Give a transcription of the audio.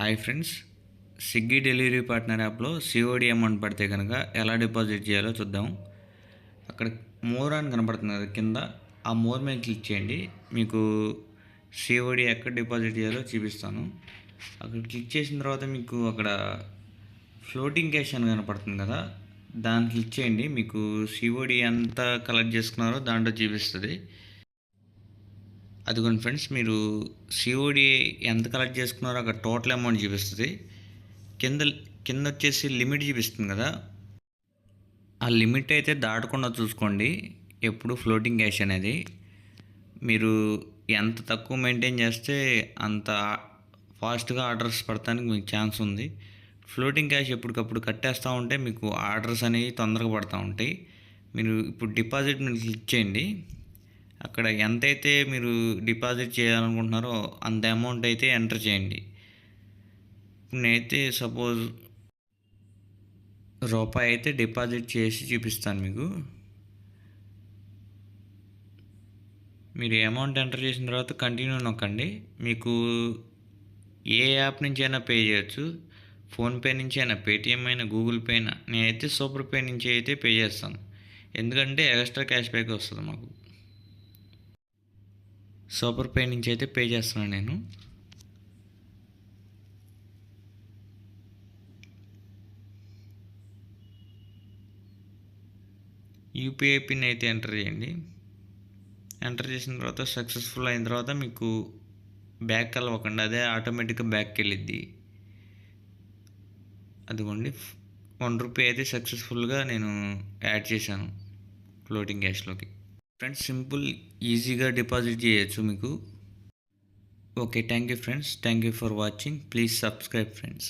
Hi friends, Swiggy delivery partner యాప్లో COD amount పడితే కనుక ఎలా డిపాజిట్ చేయాలో చూద్దాం. అక్కడ మోర్ అని కనపడుతుంది కదా కింద, ఆ మోర్ మీద క్లిక్ చేయండి. మీకు సిఓడి ఎక్కడ డిపాజిట్ చేయాలో చూపిస్తాను. అక్కడ క్లిక్ చేసిన తర్వాత మీకు అక్కడ ఫ్లోటింగ్ క్యాష్ అని కనపడుతుంది కదా, దాన్ని క్లిక్ చేయండి. మీకు సిఓడి ఎంత కలెక్ట్ చేసుకున్నారో దాంట్లో చూపిస్తుంది. అదిగోండి ఫ్రెండ్స్, మీరు సిఓడి ఎంత కలెక్ట్ చేసుకున్నారో అక్కడ టోటల్ అమౌంట్ చూపిస్తుంది. కింద కింద వచ్చేసి లిమిట్ చూపిస్తుంది కదా, ఆ లిమిట్ అయితే దాటకుండా చూసుకోండి ఎప్పుడు ఫ్లోటింగ్ క్యాష్ అనేది. మీరు ఎంత తక్కువ మెయింటైన్ చేస్తే అంత ఫాస్ట్గా ఆర్డర్స్ పడటానికి మీకు ఛాన్స్ ఉంది. ఫ్లోటింగ్ క్యాష్ ఎప్పటికప్పుడు కట్టేస్తూ ఉంటే మీకు ఆర్డర్స్ అనేవి తొందరగా పడుతూ ఉంటాయి. మీరు ఇప్పుడు డిపాజిట్ మీద క్లిక్ చేయండి. అక్కడ ఎంతైతే మీరు డిపాజిట్ చేయాలనుకుంటున్నారో అంత అమౌంట్ అయితే ఎంటర్ చేయండి. నేనైతే సపోజ్ రూపాయి అయితే డిపాజిట్ చేసి చూపిస్తాను మీకు. మీరు అమౌంట్ ఎంటర్ చేసిన తర్వాత కంటిన్యూ నొక్కండి. మీకు ఏ యాప్ నుంచి అయినా పే చేయొచ్చు. ఫోన్పే నుంచి అయినా, పేటిఎం అయినా, గూగుల్ పే అయినా. నేనైతే సూపర్ పే నుంచి అయితే పే చేస్తాను, ఎందుకంటే ఎక్స్ట్రా క్యాష్ బ్యాక్ వస్తుంది మాకు. సూపర్ పే నుంచి అయితే పే చేస్తున్నాను నేను. యూపీఐ పిన్ అయితే ఎంటర్ చేయండి. ఎంటర్ చేసిన తర్వాత సక్సెస్ఫుల్ అయిన తర్వాత మీకు బ్యాక్ వెళ్ళవకుండా అదే ఆటోమేటిక్గా బ్యాక్కి వెళ్ళిద్ది. అదిగోండి, ₹1 అయితే సక్సెస్ఫుల్గా నేను యాడ్ చేశాను ఫ్లోటింగ్ క్యాష్లోకి. ఫ్రెండ్స్, సింపుల్ ఈజీగా డిపాజిట్ చేయొచ్చు మీకు. Okay, thank you friends. Thank you for watching. Please subscribe friends.